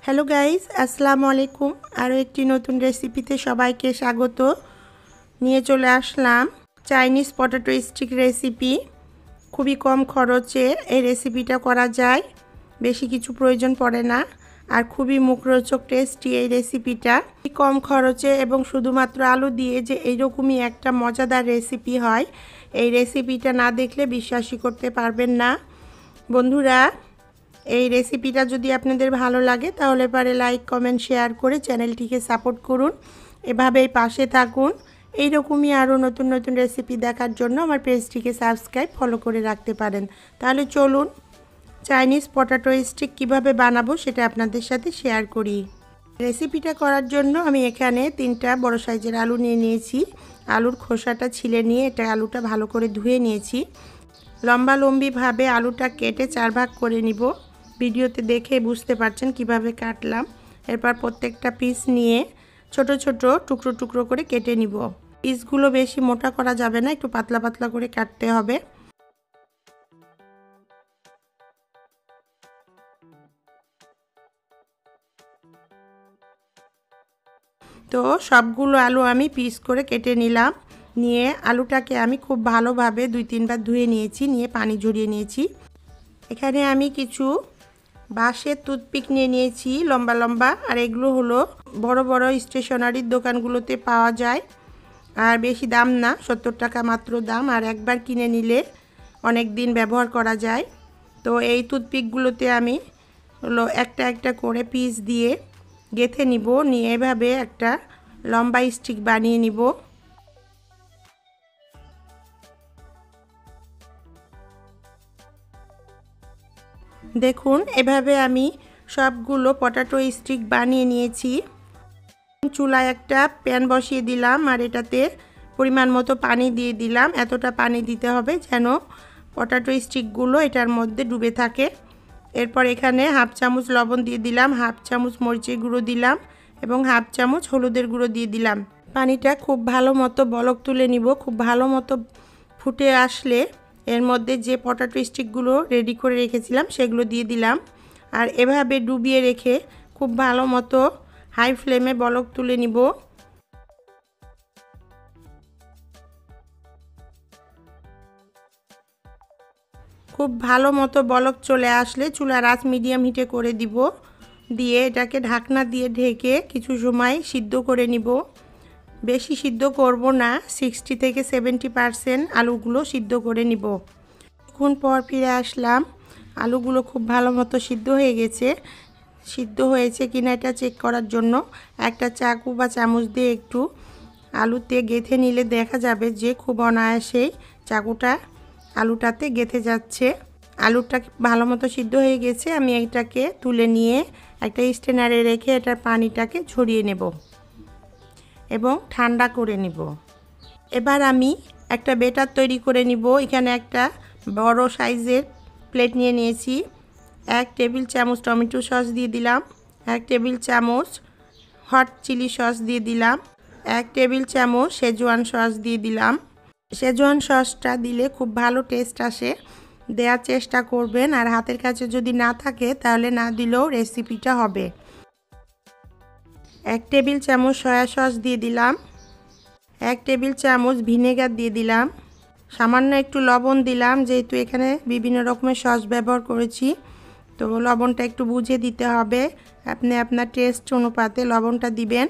Hello guys, আসসালামু আলাইকুম। আরও একটি নতুন রেসিপিতে সবাইকে স্বাগত। নিয়ে চলে আসলাম চাইনিজ পটেটো স্টিক রেসিপি। খুবই কম খরচে এই রেসিপিটা করা যায়, বেশি কিছু প্রয়োজন পড়ে না, আর খুবই মুখরোচক টেস্টি এই রেসিপিটা। কম খরচে এবং শুধুমাত্র আলু দিয়ে যে এইরকমই একটা মজাদার রেসিপি হয়, এই রেসিপিটা না দেখলে বিশ্বাসই করতে পারবেন না। বন্ধুরা, এই রেসিপিটা যদি আপনাদের ভালো লাগে তাহলে পারে লাইক কমেন্ট শেয়ার করে চ্যানেলটিকে সাপোর্ট করুন, এভাবেই পাশে থাকুন। এইরকমই আরও নতুন নতুন রেসিপি দেখার জন্য আমার পেজটিকে সাবস্ক্রাইব ফলো করে রাখতে পারেন। তাহলে চলুন চাইনিজ পটেটো স্টিক কীভাবে বানাবো সেটা আপনাদের সাথে শেয়ার করি। রেসিপিটা করার জন্য আমি এখানে 3টা বড় সাইজের আলু নিয়ে নিয়েছি। আলুর খোসাটা ছিলে নিয়ে আলুটা ভালো করে ধুয়ে নিয়েছি। লম্বালম্বিভাবে আলুটা কেটে 4 ভাগ করে নিব। ভিডিওতে দেখে বুঝতে পারছেন কিভাবে কাটলাম। এরপর প্রত্যেকটা পিস নিয়ে ছোট ছোট টুকরো টুকরো করে কেটে নিব। পিসগুলো বেশি মোটা করা যাবে না, একটু পাতলা পাতলা করে কাটতে হবে। তো সবগুলো আলু আমি পিস করে কেটে নিলাম। নিয়ে আলুটাকে আমি খুব ভালোভাবে 2-3 বার ধুয়ে নিয়েছি, নিয়ে পানি ঝরিয়ে নিয়েছি। এখানে আমি কিছু বাঁশের টুথপিক নিয়ে নিয়েছি লম্বা লম্বা, আর এগুলো হলো বড় বড় স্টেশনারির দোকানগুলোতে পাওয়া যায়, আর বেশি দাম না, 70 টাকা মাত্র দাম, আর একবার কিনে নিলে অনেক দিন ব্যবহার করা যায়। তো এই টুথপিকগুলোতে আমি হলো একটা একটা করে পিস দিয়ে গেঁথে নিব, নিয়ে এভাবে একটা লম্বা স্টিক বানিয়ে নিব। দেখুন এভাবে আমি সবগুলো পটেটো স্টিক বানিয়ে নিয়েছি। চুলায় একটা প্যান বসিয়ে দিলাম, আর এটাতে পরিমাণ মতো পানি দিয়ে দিলাম। এতটা পানি দিতে হবে যেন পটেটো স্টিকগুলো এটার মধ্যে ডুবে থাকে। এরপর এখানে হাফ চামচ লবণ দিয়ে দিলাম, হাফ চামচ মরিচের গুঁড়ো দিলাম এবং হাফ চামচ হলুদের গুঁড়ো দিয়ে দিলাম। পানিটা খুব ভালো মতো বলক তুলে নিব। খুব ভালো মতো ফুটে আসলে এর মধ্যে যে পটেটো স্টিকগুলো রেডি করে রেখেছিলাম সেগুলো দিয়ে দিলাম, আর এভাবে ডুবিয়ে রেখে খুব ভালো মতো হাই ফ্লেমে বলক তুলে নিব। খুব ভালো মতো বলক চলে আসলে চুলার আঁচ মিডিয়াম হিটে করে দিব, দিয়ে এটাকে ঢাকনা দিয়ে ঢেকে কিছু সময় সিদ্ধ করে নিব। বেশি সিদ্ধ করব না, 60 থেকে 70% আলুগুলো সিদ্ধ করে নিব। কিছুক্ষণ পর ফিরে আসলাম, আলুগুলো খুব ভালো মতো সিদ্ধ হয়ে গেছে। সিদ্ধ হয়েছে কিনা এটা চেক করার জন্য একটা চাকু বা চামচ দিয়ে একটু আলুতে গেঁথে নিলে দেখা যাবে যে খুব অনায়াসেই চাকুটা আলুটাতে গেঁথে যাচ্ছে। আলুটা ভালো মতো সিদ্ধ হয়ে গেছে। আমি এটাকে তুলে নিয়ে একটা স্ট্রেনারে রেখে এটার পানিটাকে ঝরিয়ে নেব এবং ঠান্ডা করে নিব। এবার আমি একটা বেটার তৈরি করে নিব। এখানে একটা বড় সাইজের প্লেট নিয়ে নিয়েছি। 1 টেবিল চামচ টমেটো সস দিয়ে দিলাম, 1 টেবিল চামচ হট চিলি সস দিয়ে দিলাম, 1 টেবিল চামচ শেজওয়ান সস দিয়ে দিলাম। শেজওয়ান সসটা দিলে খুব ভালো টেস্ট আসে, দেওয়ার চেষ্টা করবেন, আর হাতের কাছে যদি না থাকে তাহলে না দিলেও রেসিপিটা হবে। 1 টেবিল চামচ সয়া সস দিয়ে দিলাম, 1 টেবিল চামচ ভিনেগার দিয়ে দিলাম, সামান্য একটু লবণ দিলাম, যেহেতু এখানে বিভিন্ন রকমের সস ব্যবহার করেছি তো লবণটা একটু বুঝে দিতে হবে। আপনি আপনার টেস্ট অনুপাতে লবণটা দিবেন।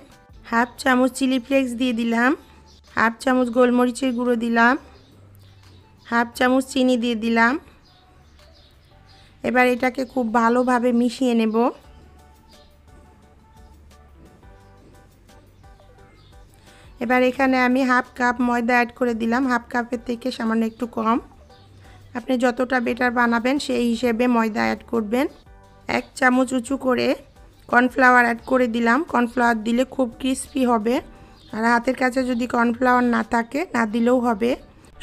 হাফ চামচ চিলি ফ্লেক্স দিয়ে দিলাম, হাফ চামচ গোলমরিচের গুঁড়ো দিলাম, হাফ চামচ চিনি দিয়ে দিলাম। এবার এটাকে খুব ভালোভাবে মিশিয়ে নেব। এবার এখানে আমি হাফ কাপ ময়দা অ্যাড করে দিলাম, হাফ কাপের থেকে সামান্য একটু কম। আপনি যতটা বেটার বানাবেন সেই হিসেবে ময়দা অ্যাড করবেন। 1 চামচ উঁচু করে কর্নফ্লাওয়ার অ্যাড করে দিলাম। কর্নফ্লাওয়ার দিলে খুব ক্রিস্পি হবে, আর হাতের কাছে যদি কর্নফ্লাওয়ার না থাকে না দিলেও হবে,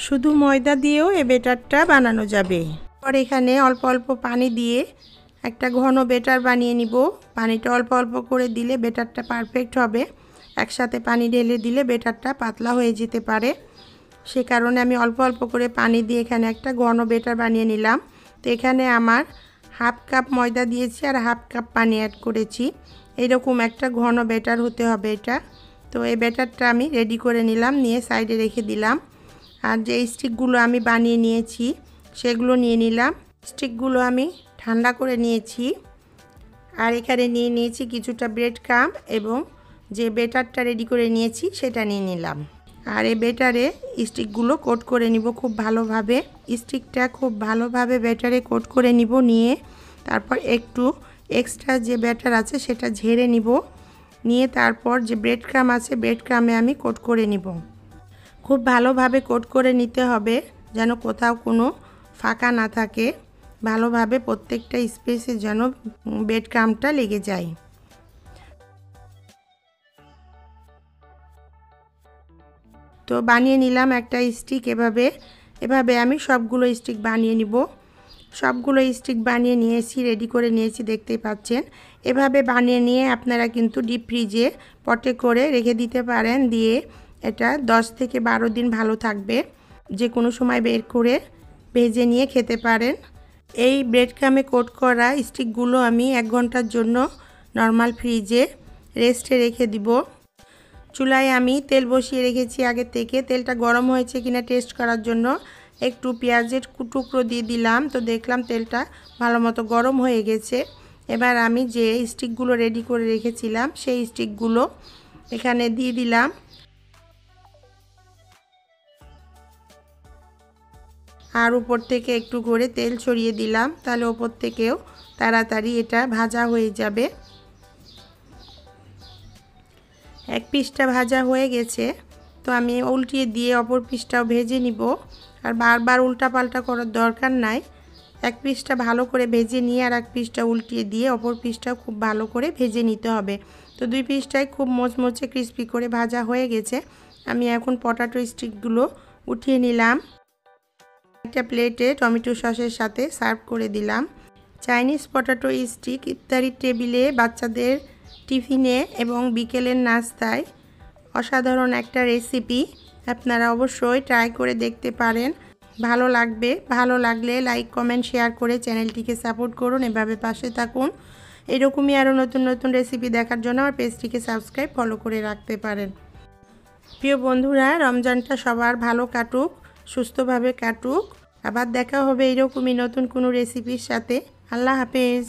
শুধু ময়দা দিয়েও এই বেটারটা বানানো যাবে। পর এখানে অল্প অল্প পানি দিয়ে একটা ঘন বেটার বানিয়ে নিব। পানিটা অল্প অল্প করে দিলে বেটারটা পারফেক্ট হবে। একসাথে পানি ঢেলে দিলে বেটারটা পাতলা হয়ে যেতে পারে, সে কারণে আমি অল্প অল্প করে পানি দিয়ে এখানে একটা ঘন বেটার বানিয়ে নিলাম। তো এখানে আমার হাফ কাপ ময়দা দিয়েছি আর হাফ কাপ পানি অ্যাড করেছি। এরকম একটা ঘন ব্যাটার হতে হবে এটা। তো এই ব্যাটারটা আমি রেডি করে নিলাম, নিয়ে সাইডে রেখে দিলাম। আর যে স্টিকগুলো আমি বানিয়ে নিয়েছি সেগুলো নিয়ে নিলাম। স্টিকগুলো আমি ঠান্ডা করে নিয়েছি। আর এখানে নিয়ে নিয়েছি কিছুটা ব্রেড ক্রাম্ব এবং যে ব্যাটারটা রেডি করে নিয়েছি সেটা নিয়ে নিলাম। আর এই ব্যাটারে স্টিকগুলো কোট করে নিব খুব ভালোভাবে। স্টিকটা খুব ভালোভাবে ব্যাটারে কোট করে নিব, নিয়ে তারপর একটু এক্সট্রা যে ব্যাটার আছে সেটা ঝেড়ে নিব, নিয়ে তারপর যে ব্রেড ক্রাম্ব আছে ব্রেড ক্রাম্বে আমি কোট করে নিব। খুব ভালোভাবে কোট করে নিতে হবে যেন কোথাও কোনো ফাঁকা না থাকে, ভালোভাবে প্রত্যেকটা স্পেসে যেন ব্রেড ক্রাম্বটা লেগে যায়। তো বানিয়ে নিলাম একটা স্টিক। এভাবে আমি সবগুলো স্টিক বানিয়ে নিব। সবগুলো স্টিক বানিয়ে নিয়েছি, রেডি করে নিয়েছি, দেখতেই পাচ্ছেন। এভাবে বানিয়ে নিয়ে আপনারা কিন্তু ডিপ ফ্রিজে পটে করে রেখে দিতে পারেন, দিয়ে এটা 10 থেকে 12 দিন ভালো থাকবে। যে কোনো সময় বের করে ভেজে নিয়ে খেতে পারেন। এই ব্রেড ক্রাম্বে কোট করা স্টিকগুলো আমি 1 ঘন্টার জন্য নর্মাল ফ্রিজে রেস্টে রেখে দিব। চুলায় আমি তেল বসিয়ে রেখেছি আগে থেকে। তেলটা গরম হয়েছে কিনা টেস্ট করার জন্য একটু পেঁয়াজের টুকরো দিয়ে দিলাম। তো দেখলাম তেলটা ভালো মতো গরম হয়ে গেছে। এবার আমি যে স্টিকগুলো রেডি করে রেখেছিলাম সেই স্টিকগুলো এখানে দিয়ে দিলাম। আর উপর থেকে একটু করে তেল ছড়িয়ে দিলাম, তাহলে উপর থেকেও তাড়াতাড়ি এটা ভাজা হয়ে যাবে। এক পিসটা ভাজা হয়ে গেছে, তো আমি উল্টিয়ে দিয়ে অপর পিসটাও ভেজে নিব। আর বারবার উল্টাপাল্টা করার দরকার নাই। এক পিসটা ভালো করে ভেজে নিয়ে আর এক পিসটা উল্টিয়ে দিয়ে অপর পিসটাও খুব ভালো করে ভেজে নিতে হবে। তো দুই পিসটাই খুব মচমচে ক্রিস্পি করে ভাজা হয়ে গেছে। আমি এখন পটাটো স্টিকগুলো উঠিয়ে নিলাম। একটা প্লেটে টমেটো সসের সাথে সার্ভ করে দিলাম। চাইনিজ পটাটো স্টিক ইফতারির টেবিলে, বাচ্চাদের টিফিনে এবং বিকেলের নাস্তায় অসাধারণ একটা রেসিপি। আপনারা অবশ্যই ট্রাই করে দেখতে পারেন, ভালো লাগবে। ভালো লাগলে লাইক কমেন্ট শেয়ার করে চ্যানেলটিকে সাপোর্ট করুন, এভাবে পাশে থাকুন। এরকমই আরও নতুন নতুন রেসিপি দেখার জন্য আমার পেজটিকে সাবস্ক্রাইব ফলো করে রাখতে পারেন। প্রিয় বন্ধুরা, রমজানটা সবার ভালো কাটুক, সুস্থভাবে কাটুক। আবার দেখা হবে এরকমই নতুন কোনো রেসিপির সাথে। আল্লাহ হাফেজ।